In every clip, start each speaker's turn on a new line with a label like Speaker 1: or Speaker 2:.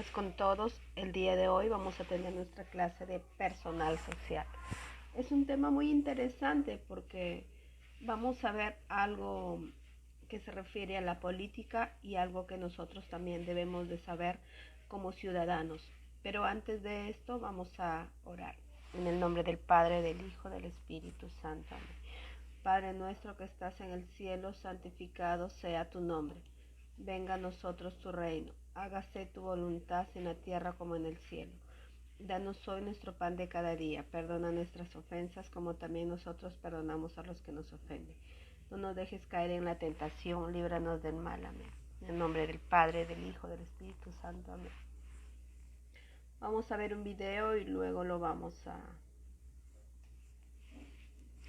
Speaker 1: días con todos. El día de hoy vamos a tener nuestra clase de personal social. Es un tema muy interesante porque vamos a ver algo que se refiere a la política y algo que nosotros también debemos de saber como ciudadanos. Pero antes de esto vamos a orar. En el nombre del Padre, del Hijo, del Espíritu Santo. Amén. Padre nuestro que estás en el cielo, santificado sea tu nombre. Venga a nosotros tu reino. Hágase tu voluntad en la tierra como en el cielo. Danos hoy nuestro pan de cada día. Perdona nuestras ofensas como también nosotros perdonamos a los que nos ofenden. No nos dejes caer en la tentación, líbranos del mal. Amén. En el nombre del Padre, del Hijo, del Espíritu Santo. Amén. Vamos a ver un video y luego lo vamos a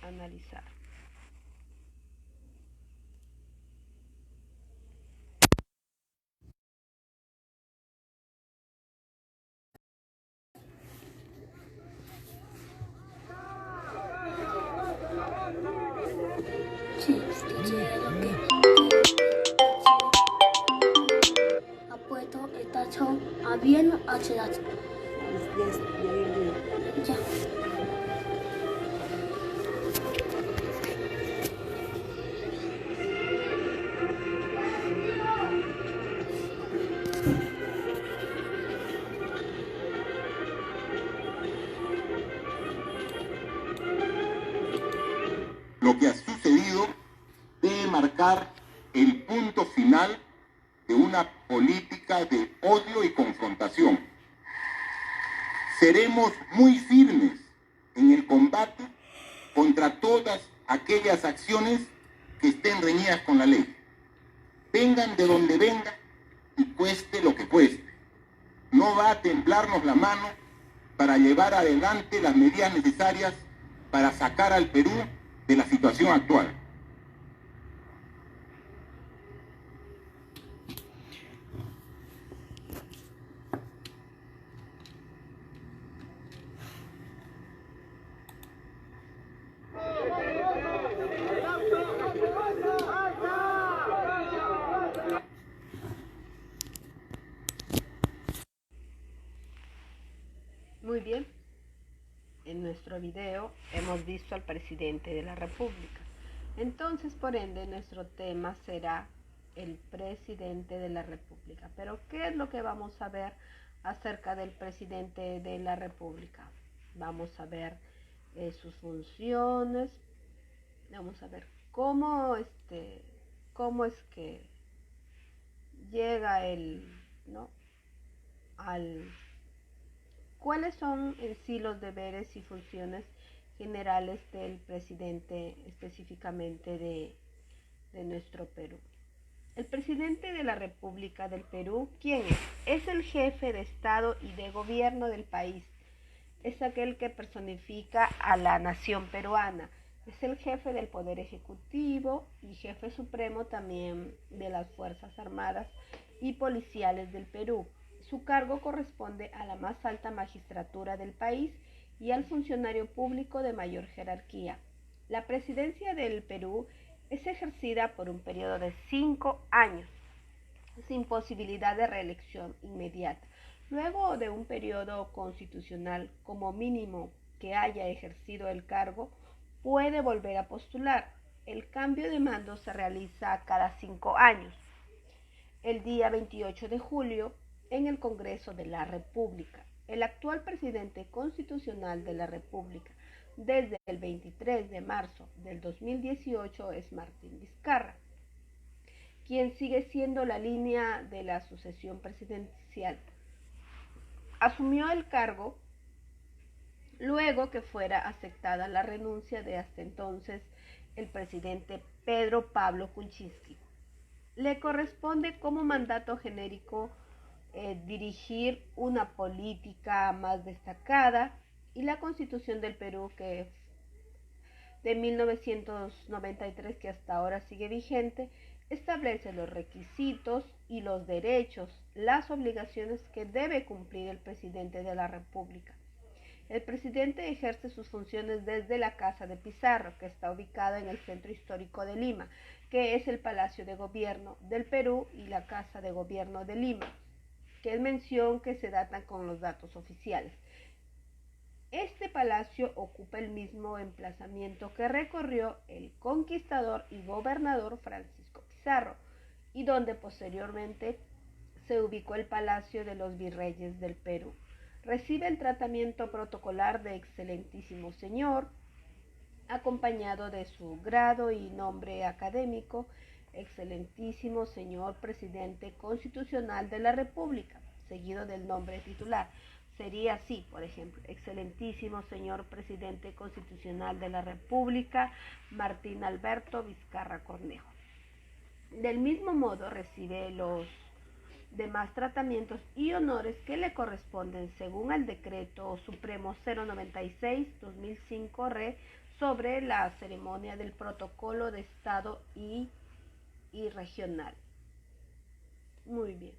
Speaker 1: analizar.
Speaker 2: Apuesto estación Avión HH. Ya.
Speaker 3: Lo que ha sucedido debe marcar el punto final de una política de odio y confrontación. Seremos muy firmes en el combate contra todas aquellas acciones que estén reñidas con la ley. Vengan de donde vengan y cueste lo que cueste. No va a temblarnos la mano para llevar adelante las medidas necesarias para sacar al Perú de la situación actual.
Speaker 1: Muy bien. En nuestro video hemos visto al presidente de la República. Entonces, por ende, nuestro tema será el presidente de la República. Pero, ¿qué es lo que vamos a ver acerca del presidente de la República? Vamos a ver sus funciones. Vamos a ver cómo es que llega él, ¿no? ¿Cuáles son en sí los deberes y funciones generales del presidente específicamente de nuestro Perú? El presidente de la República del Perú, ¿quién es? Es el jefe de Estado y de gobierno del país. Es aquel que personifica a la nación peruana. Es el jefe del Poder Ejecutivo y jefe supremo también de las Fuerzas Armadas y Policiales del Perú. Su cargo corresponde a la más alta magistratura del país y al funcionario público de mayor jerarquía. La presidencia del Perú es ejercida por un periodo de 5 años, sin posibilidad de reelección inmediata. Luego de un periodo constitucional como mínimo que haya ejercido el cargo, puede volver a postular. El cambio de mando se realiza cada 5 años. El día 28 de julio, en el Congreso de la República, el actual presidente constitucional de la República desde el 23 de marzo del 2018 es Martín Vizcarra, quien sigue siendo la línea de la sucesión presidencial. Asumió el cargo luego que fuera aceptada la renuncia de hasta entonces el presidente Pedro Pablo Kuczynski. Le corresponde como mandato genérico dirigir una política más destacada y la Constitución del Perú, que es de 1993, que hasta ahora sigue vigente, establece los requisitos y los derechos, las obligaciones que debe cumplir el presidente de la República. El presidente ejerce sus funciones desde la Casa de Pizarro, que está ubicada en el centro histórico de Lima, que es el Palacio de Gobierno del Perú y la Casa de Gobierno de Lima. que es mención que se datan con los datos oficiales. Este palacio ocupa el mismo emplazamiento que recorrió el conquistador y gobernador Francisco Pizarro, y donde posteriormente se ubicó el Palacio de los Virreyes del Perú. Recibe el tratamiento protocolar de Excelentísimo Señor, acompañado de su grado y nombre académico, Excelentísimo Señor Presidente Constitucional de la República, seguido del nombre titular. Sería así, por ejemplo, Excelentísimo Señor Presidente Constitucional de la República, Martín Alberto Vizcarra Cornejo. Del mismo modo recibe los demás tratamientos y honores que le corresponden según el Decreto Supremo 096-2005 RE sobre la ceremonia del protocolo de Estado y regional. Muy bien.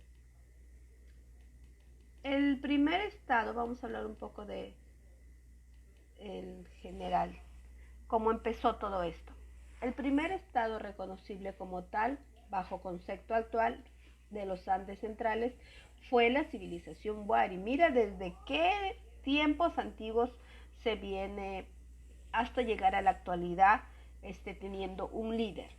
Speaker 1: El primer estado, vamos a hablar un poco de el general, cómo empezó todo esto. El primer estado reconocible como tal, bajo concepto actual de los Andes centrales, fue la civilización Wari. Mira desde qué tiempos antiguos se viene hasta llegar a la actualidad teniendo un líder.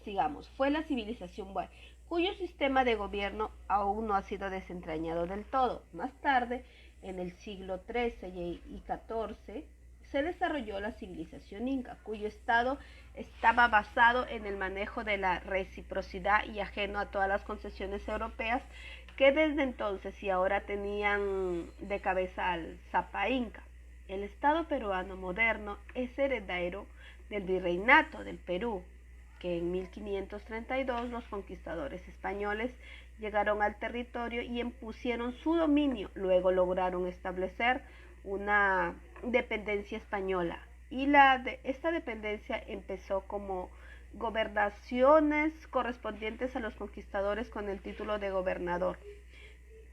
Speaker 1: Sigamos, fue la civilización Wari, cuyo sistema de gobierno aún no ha sido desentrañado del todo. Más tarde, en el siglo XIII y XIV, se desarrolló la civilización inca, cuyo estado estaba basado en el manejo de la reciprocidad y ajeno a todas las concesiones europeas que desde entonces y ahora tenían de cabeza al Zapa Inca. El estado peruano moderno es heredero del virreinato del Perú, que en 1532 los conquistadores españoles llegaron al territorio y impusieron su dominio. Luego lograron establecer una dependencia española, y esta dependencia empezó como gobernaciones correspondientes a los conquistadores con el título de gobernador.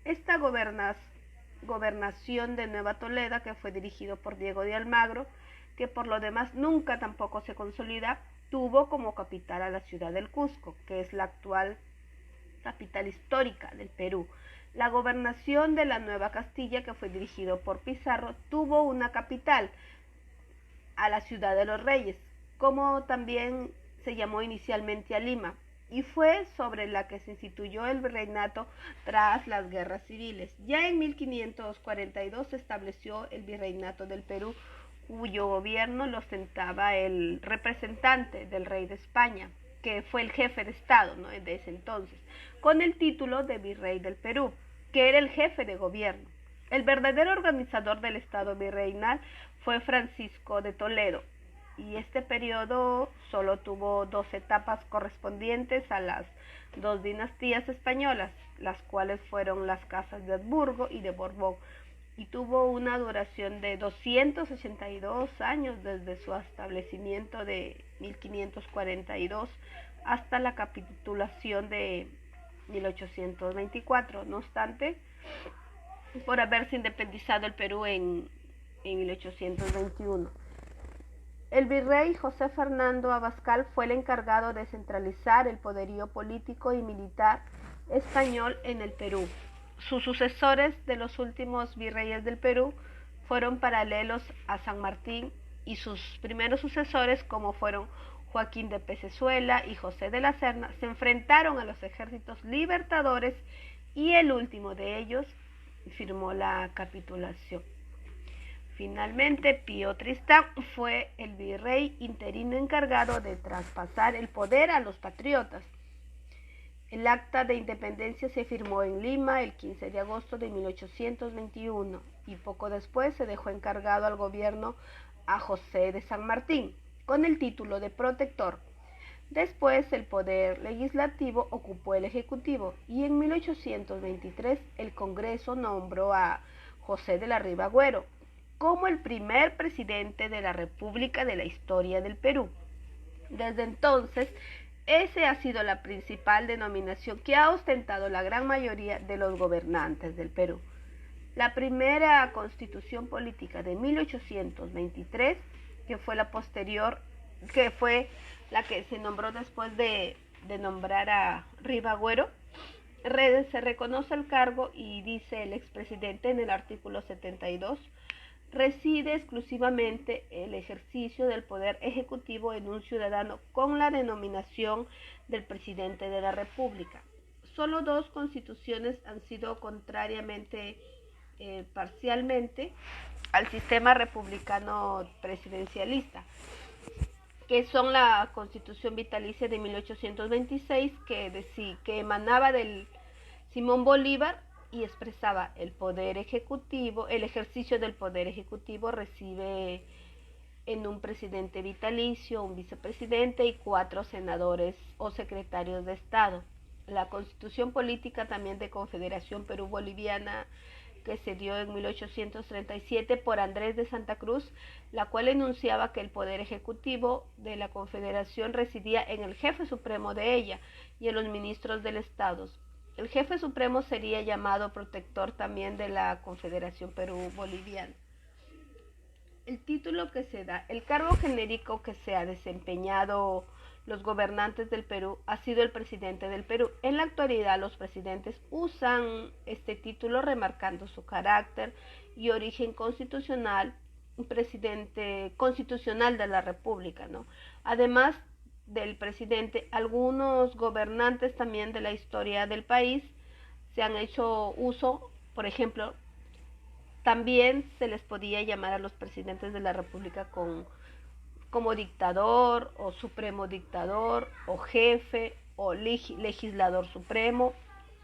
Speaker 1: Esta gobernación de Nueva Toledo, que fue dirigido por Diego de Almagro, que por lo demás nunca tampoco se consolida, tuvo como capital a la ciudad del Cusco, que es la actual capital histórica del Perú. La gobernación de la Nueva Castilla, que fue dirigido por Pizarro, tuvo una capital, a la ciudad de los Reyes, como también se llamó inicialmente a Lima, y fue sobre la que se instituyó el virreinato tras las guerras civiles. Ya en 1542 se estableció el virreinato del Perú, cuyo gobierno lo ostentaba el representante del rey de España, que fue el jefe de Estado, ¿no?, de ese entonces, con el título de virrey del Perú, que era el jefe de gobierno. El verdadero organizador del Estado virreinal fue Francisco de Toledo, y este periodo solo tuvo 2 etapas correspondientes a las 2 dinastías españolas, las cuales fueron las casas de Habsburgo y de Borbón, y tuvo una duración de 282 años desde su establecimiento de 1542 hasta la capitulación de 1824. No obstante, por haberse independizado el Perú en 1821. El virrey José Fernando Abascal fue el encargado de centralizar el poderío político y militar español en el Perú. Sus sucesores de los últimos virreyes del Perú fueron paralelos a San Martín, y sus primeros sucesores, como fueron Joaquín de Pecezuela y José de la Serna, se enfrentaron a los ejércitos libertadores, y el último de ellos firmó la capitulación. Finalmente, Pío Tristán fue el virrey interino encargado de traspasar el poder a los patriotas. El acta de independencia se firmó en Lima el 15 de agosto de 1821, y poco después se dejó encargado al gobierno a José de San Martín, con el título de protector. Después el poder legislativo ocupó el ejecutivo, y en 1823 el Congreso nombró a José de la Riva Agüero como el primer presidente de la República de la historia del Perú. Desde entonces, esa ha sido la principal denominación que ha ostentado la gran mayoría de los gobernantes del Perú. La primera constitución política de 1823, que fue la posterior, que fue la que se nombró después de nombrar a Riva Agüero, se reconoce el cargo y dice el expresidente en el artículo 72, reside exclusivamente el ejercicio del poder ejecutivo en un ciudadano con la denominación del presidente de la República. Solo 2 constituciones han sido contrariamente parcialmente al sistema republicano presidencialista, que son la Constitución Vitalicia de 1826, que emanaba del Simón Bolívar y expresaba el poder ejecutivo, el ejercicio del poder ejecutivo recibe en un presidente vitalicio, un vicepresidente y 4 senadores o secretarios de Estado. La Constitución Política también de Confederación Perú-Boliviana, que se dio en 1837 por Andrés de Santa Cruz, la cual enunciaba que el poder ejecutivo de la Confederación residía en el jefe supremo de ella y en los ministros del Estado. El jefe supremo sería llamado protector también de la Confederación Perú-Boliviana. El título que se da, el cargo genérico que se ha desempeñado los gobernantes del Perú ha sido el presidente del Perú. En la actualidad los presidentes usan este título remarcando su carácter y origen constitucional, un presidente constitucional de la República, ¿no? Además del presidente, algunos gobernantes también de la historia del país se han hecho uso, por ejemplo, también se les podía llamar a los presidentes de la República como dictador o supremo dictador o jefe o legislador supremo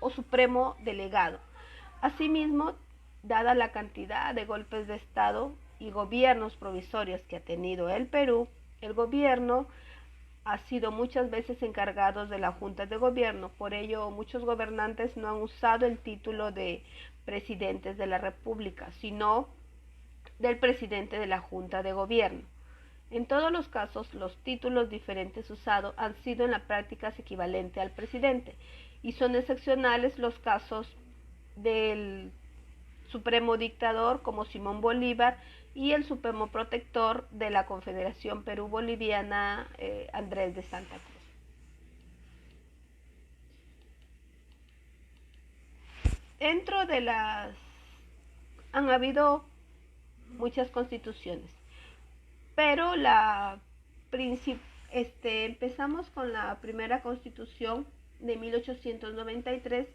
Speaker 1: o supremo delegado. Asimismo, dada la cantidad de golpes de Estado y gobiernos provisorios que ha tenido el Perú, el gobierno ha sido muchas veces encargado de la Junta de Gobierno. Por ello, muchos gobernantes no han usado el título de presidentes de la República, sino del presidente de la Junta de Gobierno. En todos los casos, los títulos diferentes usados han sido en la práctica equivalente al presidente, y son excepcionales los casos del supremo dictador como Simón Bolívar y el supremo protector de la Confederación Perú-Boliviana, Andrés de Santa Cruz. Dentro de han habido muchas constituciones, pero empezamos con la primera constitución de 1893,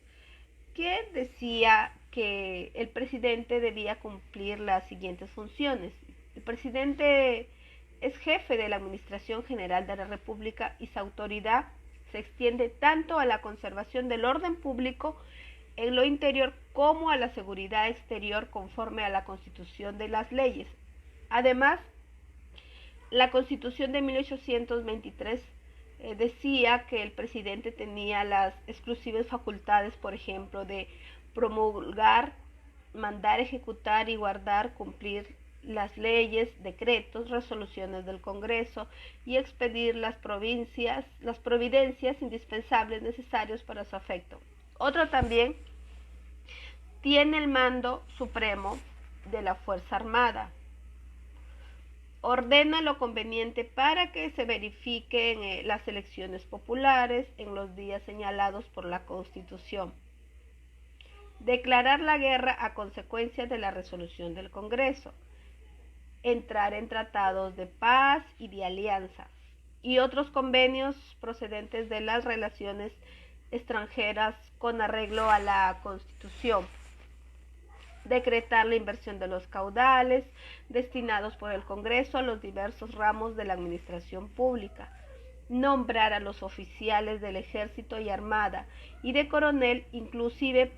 Speaker 1: que decía que el presidente debía cumplir las siguientes funciones. El presidente es jefe de la Administración General de la República y su autoridad se extiende tanto a la conservación del orden público en lo interior como a la seguridad exterior conforme a la Constitución de las leyes. Además, la Constitución de 1823 decía que el presidente tenía las exclusivas facultades, por ejemplo, de promulgar, mandar ejecutar y guardar, cumplir las leyes, decretos, resoluciones del Congreso y expedir las providencias indispensables necesarias para su efecto. Otro también tiene el mando supremo de la Fuerza Armada. Ordena lo conveniente para que se verifiquen las elecciones populares en los días señalados por la Constitución. Declarar la guerra a consecuencia de la resolución del Congreso. Entrar en tratados de paz y de alianza y otros convenios procedentes de las relaciones extranjeras con arreglo a la Constitución. Decretar la inversión de los caudales destinados por el Congreso a los diversos ramos de la administración pública. Nombrar a los oficiales del Ejército y Armada y de coronel, inclusive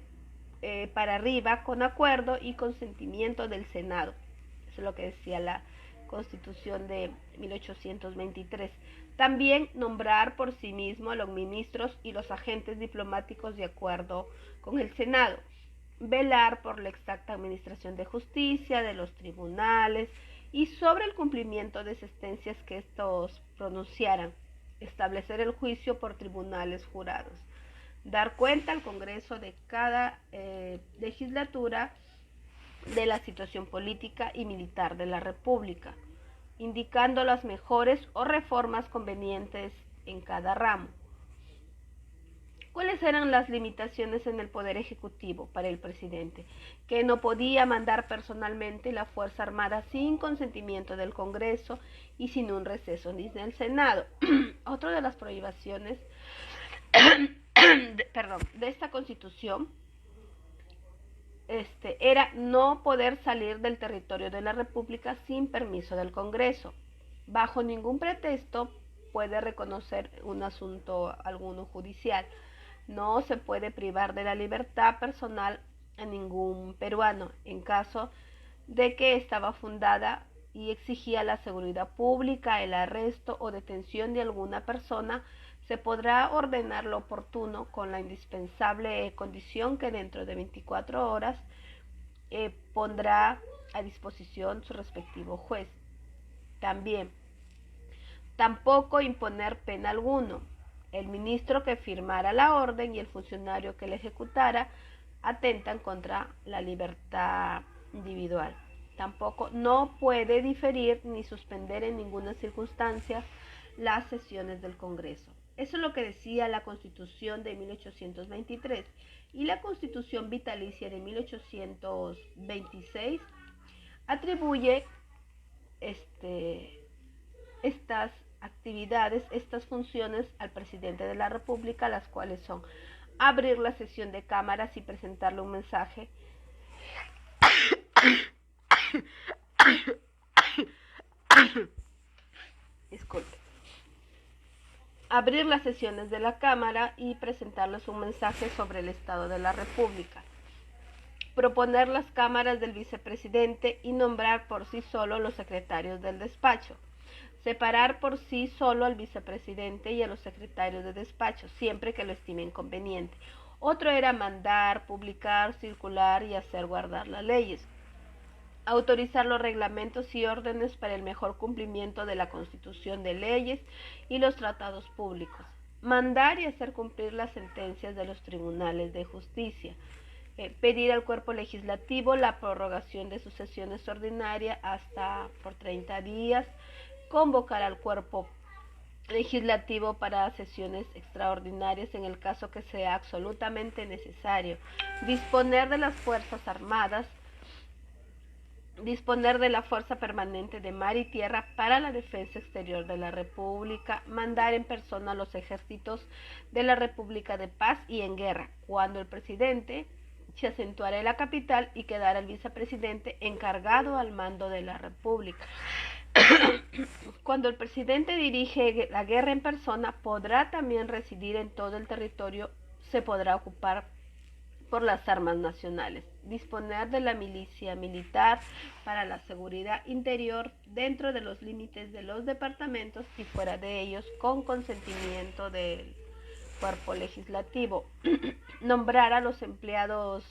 Speaker 1: para arriba, con acuerdo y consentimiento del Senado. Eso es lo que decía la Constitución de 1823. También nombrar por sí mismo a los ministros y los agentes diplomáticos de acuerdo con el Senado. Velar por la exacta administración de justicia, de los tribunales y sobre el cumplimiento de sentencias que estos pronunciaran. Establecer el juicio por tribunales jurados. Dar cuenta al Congreso de cada legislatura de la situación política y militar de la República, indicando las mejores o reformas convenientes en cada ramo. ¿Cuáles eran las limitaciones en el poder ejecutivo para el presidente? Que no podía mandar personalmente la Fuerza Armada sin consentimiento del Congreso y sin un receso ni del Senado. Otra de las prohibiciones de esta Constitución era no poder salir del territorio de la República sin permiso del Congreso. Bajo ningún pretexto puede reconocer un asunto alguno judicial. No se puede privar de la libertad personal a ningún peruano en caso de que estaba fundada y exigía la seguridad pública, el arresto o detención de alguna persona. Se podrá ordenar lo oportuno con la indispensable condición que dentro de 24 horas pondrá a disposición su respectivo juez. Tampoco imponer pena alguno. El ministro que firmara la orden y el funcionario que la ejecutara atentan contra la libertad individual. Tampoco no puede diferir ni suspender en ninguna circunstancia las sesiones del Congreso. Eso es lo que decía la Constitución de 1823 y la Constitución vitalicia de 1826 atribuye estas actividades, estas funciones al presidente de la República, las cuales son abrir la sesión de cámaras y presentarle un mensaje disculpe, abrir las sesiones de la Cámara y presentarles un mensaje sobre el estado de la República, proponer las cámaras del vicepresidente y nombrar por sí solo los secretarios del despacho, separar por sí solo al vicepresidente y a los secretarios de despacho, siempre que lo estimen conveniente. Otro era mandar, publicar, circular y hacer guardar las leyes. Autorizar los reglamentos y órdenes para el mejor cumplimiento de la Constitución de leyes y los tratados públicos. Mandar y hacer cumplir las sentencias de los tribunales de justicia. Pedir al cuerpo legislativo la prorrogación de sus sesiones ordinarias hasta por 30 días. Convocar al cuerpo legislativo para sesiones extraordinarias en el caso que sea absolutamente necesario. Disponer de las Fuerzas Armadas. Disponer de la Fuerza Permanente de Mar y Tierra para la defensa exterior de la República, mandar en persona a los ejércitos de la República de paz y en guerra, cuando el presidente se acentuara en la capital y quedara el vicepresidente encargado al mando de la República. Cuando el presidente dirige la guerra en persona, podrá también residir en todo el territorio, se podrá ocupar por las armas nacionales, disponer de la milicia militar para la seguridad interior dentro de los límites de los departamentos y fuera de ellos con consentimiento del cuerpo legislativo, nombrar a los empleados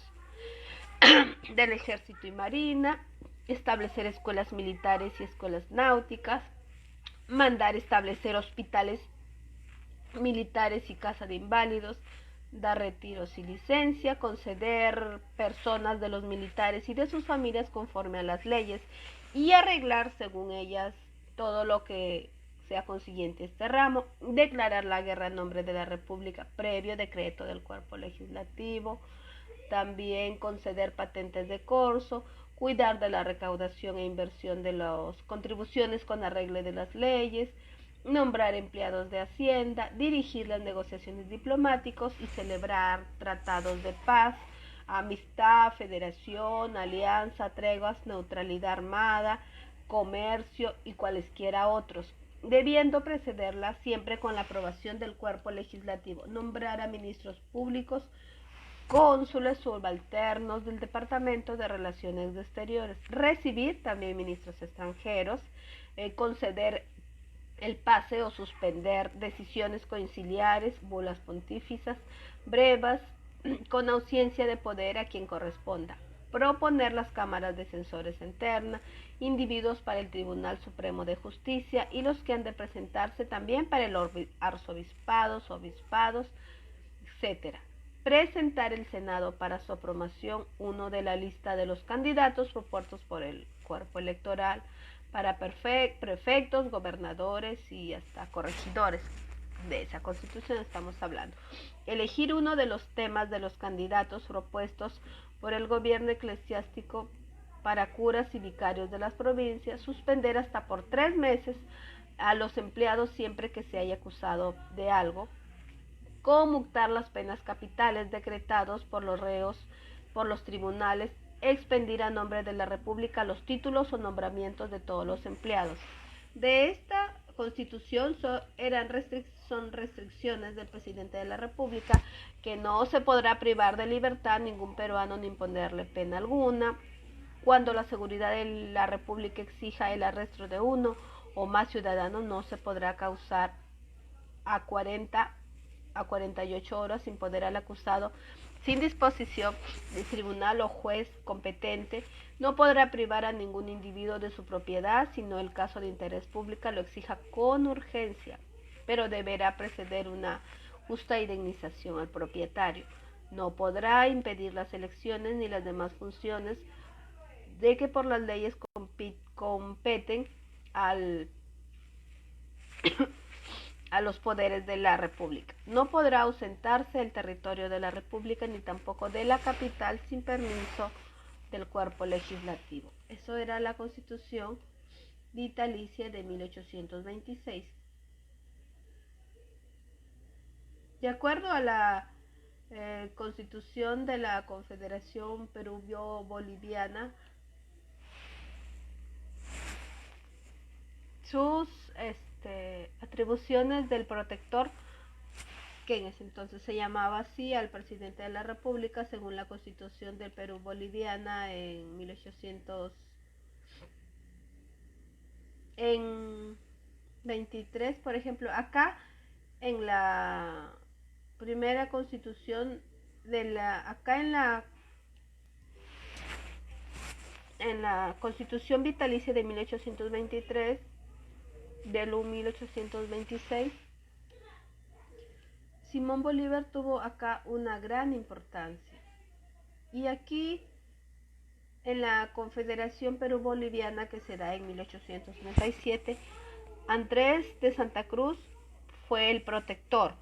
Speaker 1: del ejército y marina, establecer escuelas militares y escuelas náuticas, mandar establecer hospitales militares y casa de inválidos, dar retiros y licencia, conceder personas de los militares y de sus familias conforme a las leyes y arreglar según ellas todo lo que sea consiguiente este ramo, declarar la guerra en nombre de la República previo decreto del cuerpo legislativo, también conceder patentes de corso, cuidar de la recaudación e inversión de las contribuciones con arreglo de las leyes, nombrar empleados de Hacienda, dirigir las negociaciones diplomáticas y celebrar tratados de paz, amistad, federación, alianza, treguas, neutralidad armada, comercio y cualesquiera otros, debiendo precederla siempre con la aprobación del cuerpo legislativo, nombrar a ministros públicos, cónsules subalternos del Departamento de Relaciones Exteriores, recibir también ministros extranjeros, conceder el pase o suspender decisiones conciliares, bulas pontíficas, brevas, con ausencia de poder a quien corresponda, proponer las cámaras de censores internas, individuos para el Tribunal Supremo de Justicia y los que han de presentarse también para el arzobispados, obispados, etc. Presentar el Senado para su aprobación uno de la lista de los candidatos propuestos por el cuerpo electoral para prefectos, gobernadores y hasta corregidores. de esa Constitución estamos hablando. Elegir uno de los temas de los candidatos propuestos por el gobierno eclesiástico para curas y vicarios de las provincias, suspender hasta por 3 meses a los empleados siempre que se haya acusado de algo, conmutar las penas capitales decretados por los reos, por los tribunales, expedir a nombre de la República los títulos o nombramientos de todos los empleados. De esta Constitución son restricciones del presidente de la República, que no se podrá privar de libertad ningún peruano ni imponerle pena alguna. Cuando la seguridad de la República exija el arresto de uno o más ciudadanos, no se podrá causar a 48 horas sin poder al acusado, sin disposición del tribunal o juez competente. No podrá privar a ningún individuo de su propiedad, sino el caso de interés público lo exija con urgencia, pero deberá preceder una justa indemnización al propietario. No podrá impedir las elecciones ni las demás funciones de que por las leyes competen a los poderes de la República. No podrá ausentarse del territorio de la República ni tampoco de la capital sin permiso del cuerpo legislativo. Eso era la Constitución vitalicia de 1826. De acuerdo a la Constitución de la Confederación Perú-Boliviana, sus atribuciones del protector, que en ese entonces se llamaba así al presidente de la República, según la Constitución del Perú Boliviana en 1823, por ejemplo, acá en la primera Constitución en la Constitución vitalicia de 1823 del 1826, Simón Bolívar tuvo acá una gran importancia. Y aquí, en la Confederación Perú-Boliviana, que se da en 1837, Andrés de Santa Cruz fue el protector,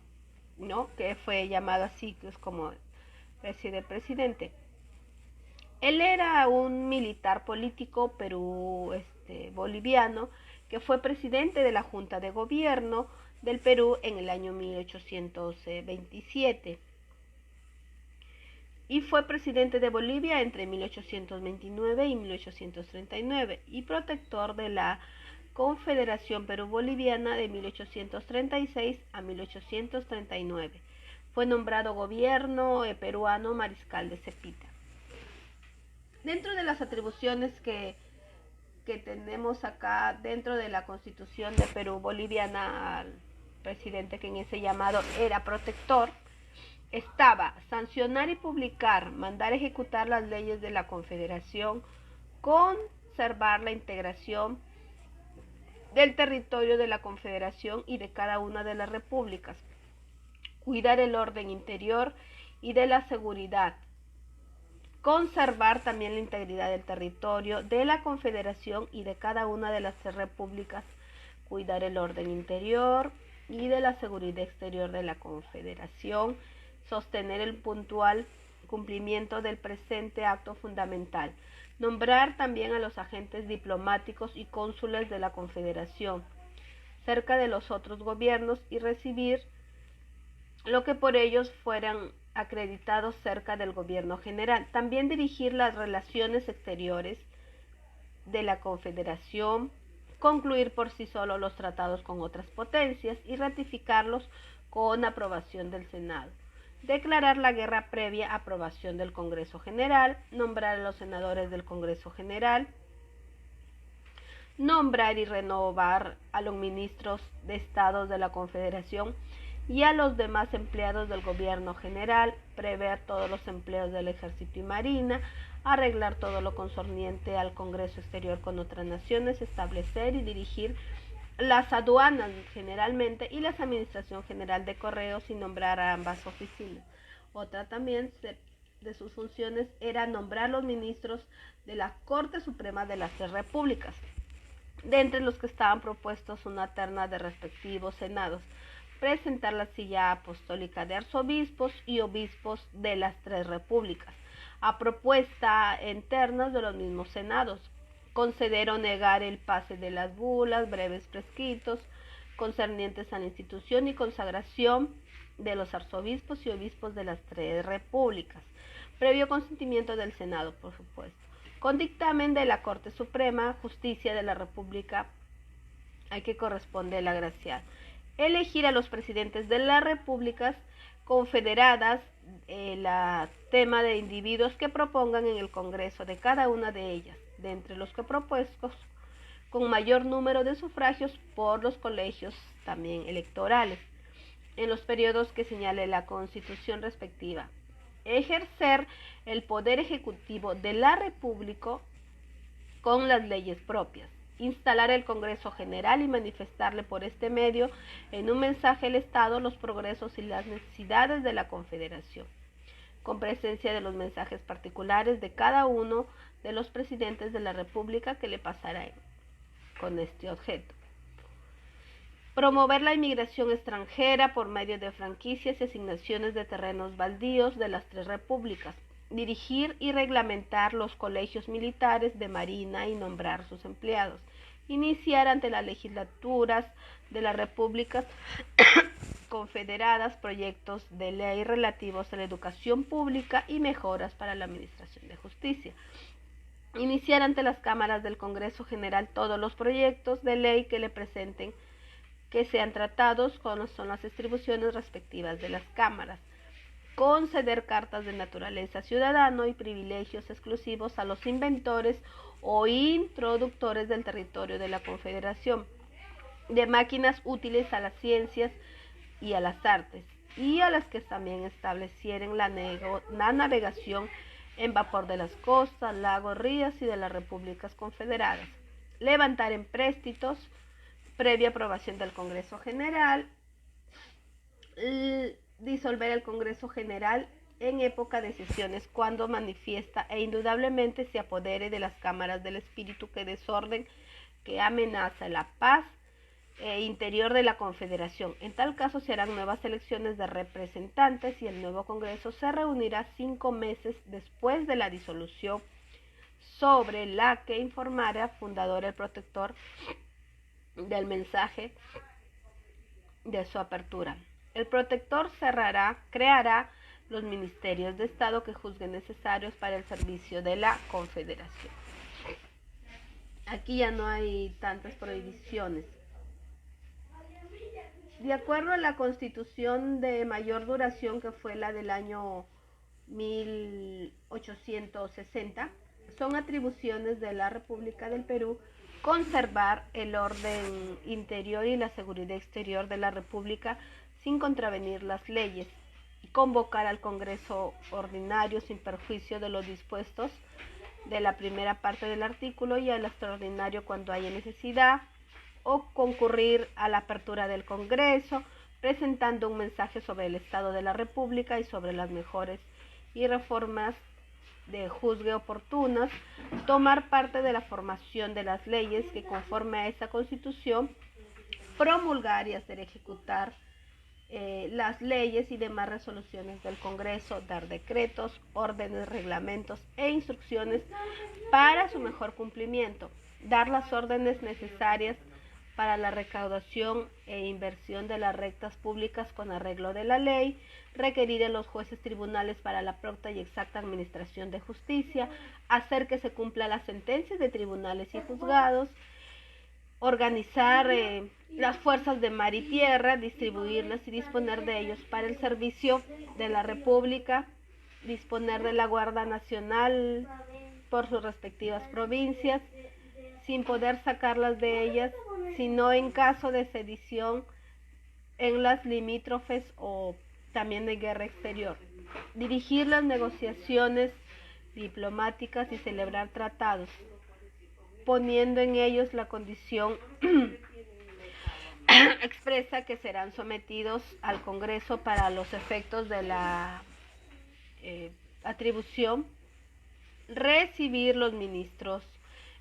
Speaker 1: ¿no? Que fue llamado así, que es como especie de presidente. Él era un militar político boliviano, que fue presidente de la Junta de Gobierno del Perú en el año 1827 y fue presidente de Bolivia entre 1829 y 1839 y protector de la Confederación Perú-Boliviana de 1836 a 1839. Fue nombrado gobierno peruano mariscal de Cepita. Dentro de las atribuciones que tenemos acá dentro de la Constitución de Perú Boliviana al presidente, que en ese llamado era protector, estaba sancionar y publicar, mandar ejecutar las leyes de la Confederación, conservar la integración del territorio de la Confederación y de cada una de las repúblicas, cuidar el orden interior y de la seguridad, conservar también la integridad del territorio de la Confederación y de cada una de las repúblicas, cuidar el orden interior y de la seguridad exterior de la Confederación, sostener el puntual cumplimiento del presente acto fundamental, nombrar también a los agentes diplomáticos y cónsules de la Confederación cerca de los otros gobiernos y recibir lo que por ellos fueran acreditados cerca del gobierno general. También dirigir las relaciones exteriores de la Confederación, concluir por sí solo los tratados con otras potencias y ratificarlos con aprobación del Senado. Declarar la guerra previa aprobación del Congreso General, nombrar a los senadores del Congreso General, nombrar y renovar a los ministros de Estado de la Confederación y a los demás empleados del gobierno general, prever todos los empleos del ejército y marina, arreglar todo lo concerniente al Congreso Exterior con otras naciones, establecer y dirigir las aduanas generalmente y la Administración General de Correos y nombrar a ambas oficinas. Otra también de sus funciones era nombrar los ministros de la Corte Suprema de las 3 repúblicas, de entre los que estaban propuestos una terna de respectivos senados, presentar la silla apostólica de arzobispos y obispos de las 3 repúblicas, a propuesta en ternas de los mismos senados, conceder o negar el pase de las bulas, breves prescritos, concernientes a la institución y consagración de los arzobispos y obispos de las 3 repúblicas, previo consentimiento del Senado, por supuesto, con dictamen de la Corte Suprema Justicia de la República al que corresponde el agraciado. Elegir a los presidentes de las repúblicas confederadas, la tema de individuos que propongan en el Congreso de cada una de ellas, de entre los que propuestos con mayor número de sufragios por los colegios también electorales, en los periodos que señale la Constitución respectiva. Ejercer el poder ejecutivo de la República con las leyes propias. Instalar el Congreso General y manifestarle por este medio en un mensaje al Estado los progresos y las necesidades de la Confederación, con presencia de los mensajes particulares de cada uno de los presidentes de la República que le pasará con este objeto. Promover la inmigración extranjera por medio de franquicias y asignaciones de terrenos baldíos de las 3 repúblicas. Dirigir y reglamentar los colegios militares de Marina y nombrar sus empleados. Iniciar ante las legislaturas de las repúblicas confederadas proyectos de ley relativos a la educación pública y mejoras para la administración de justicia. Iniciar ante las cámaras del Congreso General todos los proyectos de ley que le presenten que sean tratados con son las distribuciones respectivas de las cámaras. Conceder cartas de naturaleza ciudadano y privilegios exclusivos a los inventores o introductores del territorio de la Confederación, de máquinas útiles a las ciencias y a las artes, y a las que también establecieren la navegación en vapor de las costas, lagos, ríos y de las repúblicas confederadas. Levantar empréstitos previa aprobación del Congreso General. Disolver el Congreso General en época de sesiones cuando manifiesta e indudablemente se apodere de las cámaras del espíritu que desorden que amenaza la paz interior de la Confederación. En tal caso se harán nuevas elecciones de representantes y el nuevo Congreso se reunirá 5 meses después de la disolución, sobre la que informará fundador el protector del mensaje de su apertura. El protector creará los ministerios de Estado que juzgue necesarios para el servicio de la Confederación. Aquí ya no hay tantas prohibiciones. De acuerdo a la Constitución de mayor duración, que fue la del año 1860, son atribuciones de la República del Perú conservar el orden interior y la seguridad exterior de la República sin contravenir las leyes, convocar al Congreso ordinario sin perjuicio de los dispuestos de la primera parte del artículo y al extraordinario cuando haya necesidad, o concurrir a la apertura del Congreso presentando un mensaje sobre el estado de la República y sobre las mejores y reformas de juzgue oportunas, tomar parte de la formación de las leyes que conforme a esa Constitución, promulgar y hacer ejecutar las leyes y demás resoluciones del Congreso, dar decretos, órdenes, reglamentos e instrucciones para su mejor cumplimiento, dar las órdenes necesarias para la recaudación e inversión de las rentas públicas con arreglo de la ley, requerir a los jueces tribunales para la pronta y exacta administración de justicia, hacer que se cumplan las sentencias de tribunales y juzgados, organizar las fuerzas de mar y tierra, distribuirlas y disponer de ellos para el servicio de la República, disponer de la Guardia Nacional por sus respectivas provincias, sin poder sacarlas de ellas, sino en caso de sedición en las limítrofes o también de guerra exterior. Dirigir las negociaciones diplomáticas y celebrar tratados, poniendo en ellos la condición expresa que serán sometidos al Congreso para los efectos de la atribución, recibir los ministros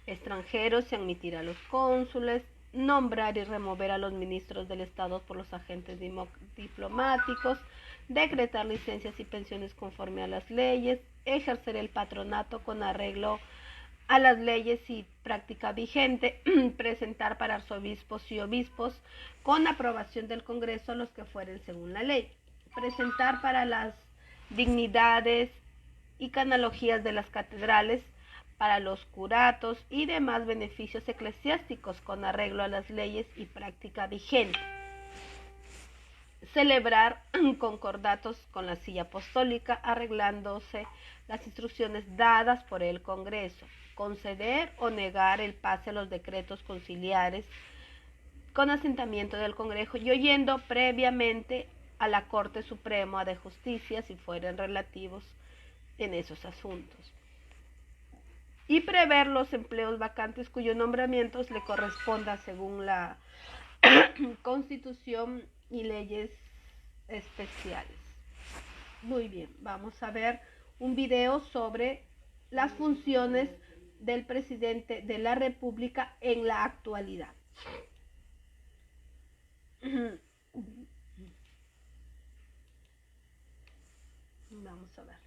Speaker 1: extranjeros y admitir a los cónsules, nombrar y remover a los ministros del Estado por los agentes diplomáticos, decretar licencias y pensiones conforme a las leyes, ejercer el patronato con arreglo a las leyes y práctica vigente, presentar para arzobispos y obispos con aprobación del Congreso los que fueren según la ley, presentar para las dignidades y canonjías de las catedrales, para los curatos y demás beneficios eclesiásticos con arreglo a las leyes y práctica vigente. Celebrar concordatos con la silla apostólica arreglándose las instrucciones dadas por el Congreso. Conceder o negar el pase a los decretos conciliares con asentamiento del Congreso y oyendo previamente a la Corte Suprema de Justicia si fueran relativos en esos asuntos. Y prever los empleos vacantes cuyos nombramientos le corresponda según la Constitución y leyes especiales. Muy bien, vamos a ver un video sobre las funciones del presidente de la República en la actualidad. Vamos a ver.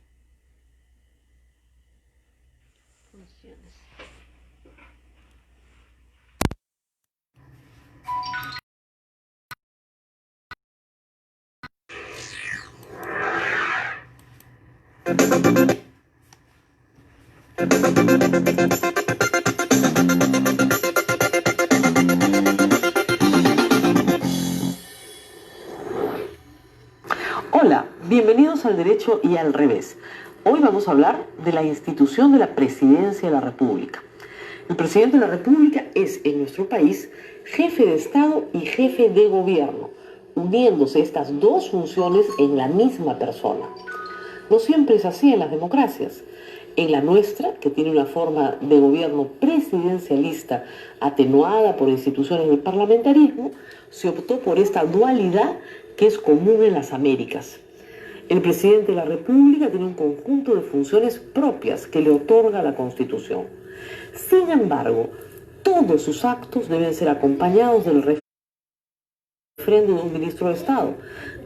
Speaker 1: Funciones.
Speaker 4: Hola, bienvenidos al Derecho y al Revés. Hoy vamos a hablar de la institución de la Presidencia de la República. El Presidente de la República es, en nuestro país, jefe de Estado y jefe de Gobierno, uniéndose estas dos funciones en la misma persona. No siempre es así en las democracias. En la nuestra, que tiene una forma de gobierno presidencialista atenuada por instituciones del parlamentarismo, se optó por esta dualidad que es común en las Américas. El presidente de la República tiene un conjunto de funciones propias que le otorga la Constitución. Sin embargo, todos sus actos deben ser acompañados del refrendo de un ministro de Estado,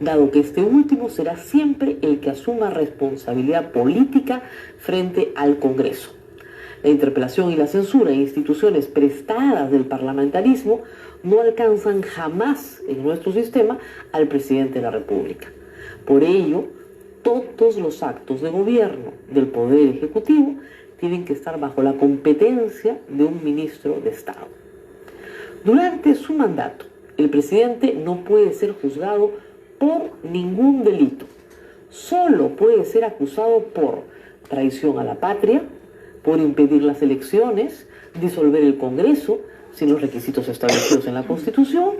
Speaker 4: dado que este último será siempre el que asuma responsabilidad política frente al Congreso. La interpelación y la censura en instituciones prestadas del parlamentarismo no alcanzan jamás en nuestro sistema al presidente de la República. Por ello, todos los actos de gobierno del Poder Ejecutivo tienen que estar bajo la competencia de un ministro de Estado. Durante su mandato, el presidente no puede ser juzgado por ningún delito. Solo puede ser acusado por traición a la patria, por impedir las elecciones, disolver el Congreso, sin los requisitos establecidos en la Constitución,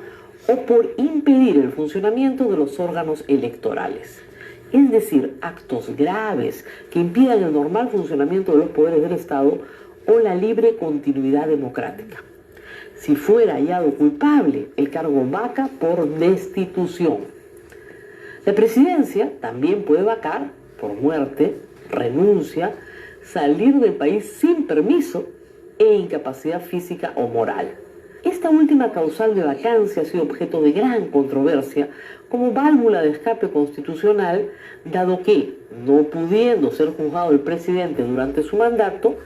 Speaker 4: o por impedir el funcionamiento de los órganos electorales. Es decir, actos graves que impidan el normal funcionamiento de los poderes del Estado o la libre continuidad democrática. Si fuera hallado culpable, el cargo vaca por destitución. La presidencia también puede vacar por muerte, renuncia, salir del país sin permiso e incapacidad física o moral. Esta última causal de vacancia ha sido objeto de gran controversia como válvula de escape constitucional, dado que, no pudiendo ser juzgado el presidente durante su mandato,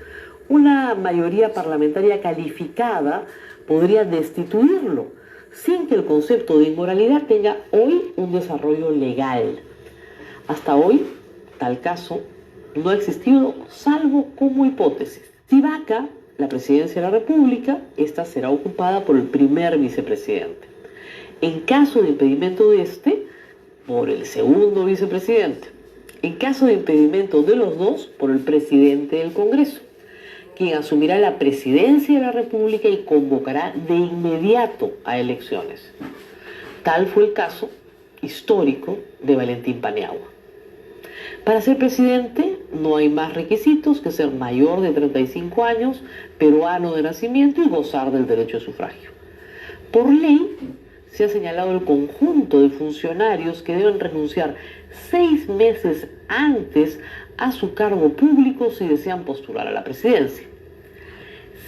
Speaker 4: una mayoría parlamentaria calificada podría destituirlo, sin que el concepto de inmoralidad tenga hoy un desarrollo legal. Hasta hoy, tal caso no ha existido, salvo como hipótesis. Si vaca la presidencia de la República, esta será ocupada por el primer vicepresidente. En caso de impedimento de este, por el segundo vicepresidente. En caso de impedimento de los dos, por el presidente del Congreso, quien asumirá la presidencia de la República y convocará de inmediato a elecciones. Tal fue el caso histórico de Valentín Paniagua. Para ser presidente no hay más requisitos que ser mayor de 35 años, peruano de nacimiento y gozar del derecho de sufragio. Por ley se ha señalado el conjunto de funcionarios que deben renunciar 6 meses antes a su cargo público si desean postular a la presidencia.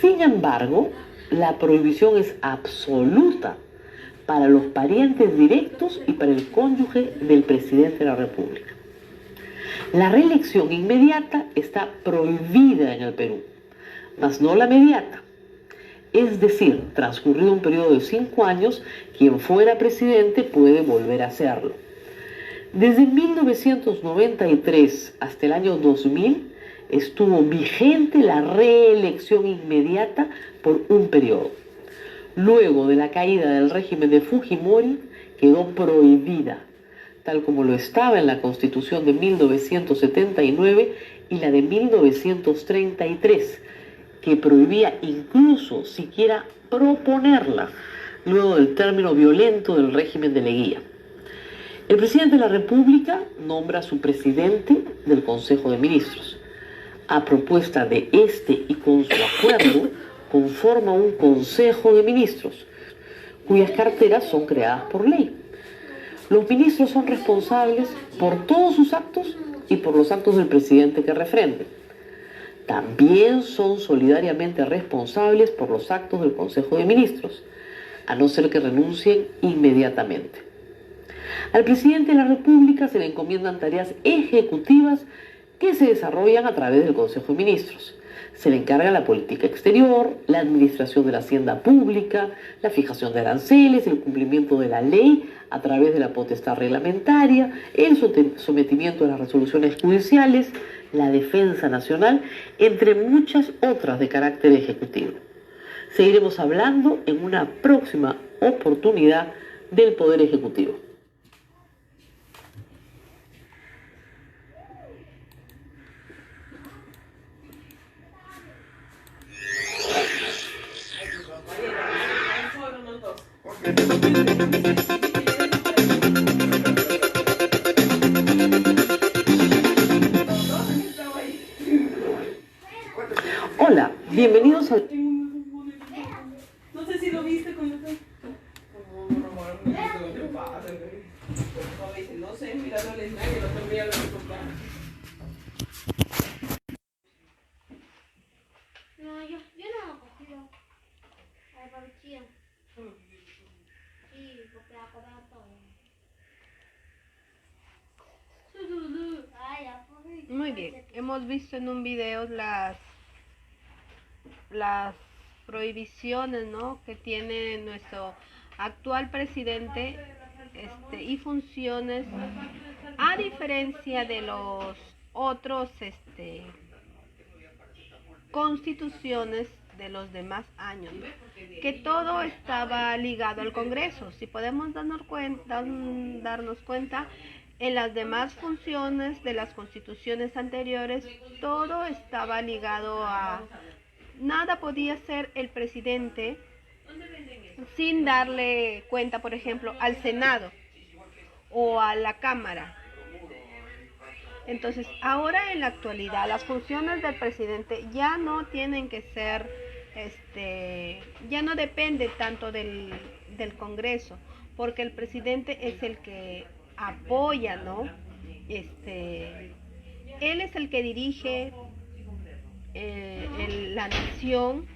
Speaker 4: Sin embargo, la prohibición es absoluta para los parientes directos y para el cónyuge del presidente de la República. La reelección inmediata está prohibida en el Perú, mas no la mediata. Es decir, transcurrido un periodo de 5 años, quien fuera presidente puede volver a hacerlo. Desde 1993 hasta el año 2000 estuvo vigente la reelección inmediata por un periodo. Luego de la caída del régimen de Fujimori quedó prohibida, tal como lo estaba en la Constitución de 1979 y la de 1933, que prohibía incluso siquiera proponerla luego del término violento del régimen de Leguía. El presidente de la República nombra a su presidente del Consejo de Ministros. A propuesta de este y con su acuerdo, conforma un Consejo de Ministros, cuyas carteras son creadas por ley. Los ministros son responsables por todos sus actos y por los actos del presidente que refrenden. También son solidariamente responsables por los actos del Consejo de Ministros, a no ser que renuncien inmediatamente. Al presidente de la República se le encomiendan tareas ejecutivas que se desarrollan a través del Consejo de Ministros. Se le encarga la política exterior, la administración de la hacienda pública, la fijación de aranceles, el cumplimiento de la ley a través de la potestad reglamentaria, el sometimiento a las resoluciones judiciales, la defensa nacional, entre muchas otras de carácter ejecutivo. Seguiremos hablando en una próxima oportunidad del Poder Ejecutivo. Hola, bienvenidos a...
Speaker 5: No sé si lo viste con no sé, mirándole nadie, lo tendría la culpa.
Speaker 2: No, yo no lo cogí. Ay, parecía. Sí, porque la comida todo. Ay, ya, pues.
Speaker 1: Muy bien, hemos visto en un video las prohibiciones, ¿no?, que tiene nuestro actual presidente y funciones, a diferencia de los otros constituciones de los demás años, que todo estaba ligado al Congreso. Si podemos darnos cuenta, en las demás funciones de las constituciones anteriores, todo estaba ligado a... Nada podía ser el presidente sin darle cuenta, por ejemplo, al Senado o a la Cámara. Entonces, ahora en la actualidad, las funciones del presidente ya no tienen que ser, ya no depende tanto del Congreso, porque el presidente es el que apoya, ¿no? Él es el que dirige la nación,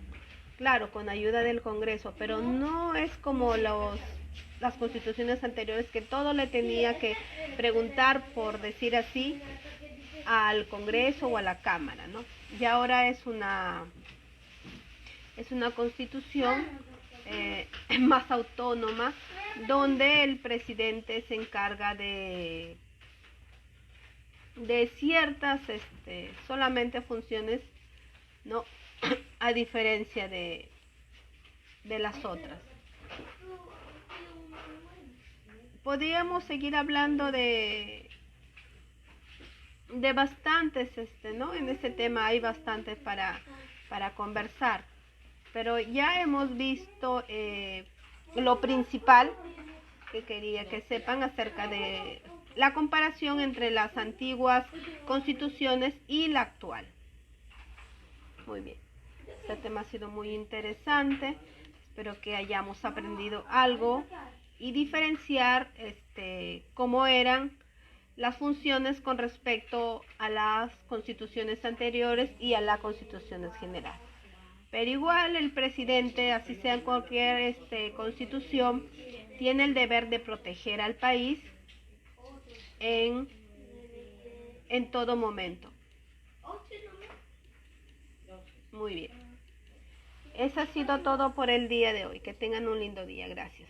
Speaker 1: claro, con ayuda del Congreso, pero no es como las constituciones anteriores, que todo le tenía que preguntar, por decir así, al Congreso o a la Cámara, ¿no? Y ahora es una constitución más autónoma, donde el presidente se encarga de ciertas solamente funciones, ¿no? A diferencia de las otras. Podríamos seguir hablando de bastantes, ¿no? En este tema hay bastante para conversar, pero ya hemos visto lo principal que quería que sepan acerca de la comparación entre las antiguas constituciones y la actual. Muy bien, este tema ha sido muy interesante, espero que hayamos aprendido algo y diferenciar cómo eran las funciones con respecto a las constituciones anteriores y a las constituciones generales. Pero igual el presidente, así sea en cualquier constitución, tiene el deber de proteger al país en todo momento. Muy bien. Eso ha sido todo por el día de hoy. Que tengan un lindo día. Gracias.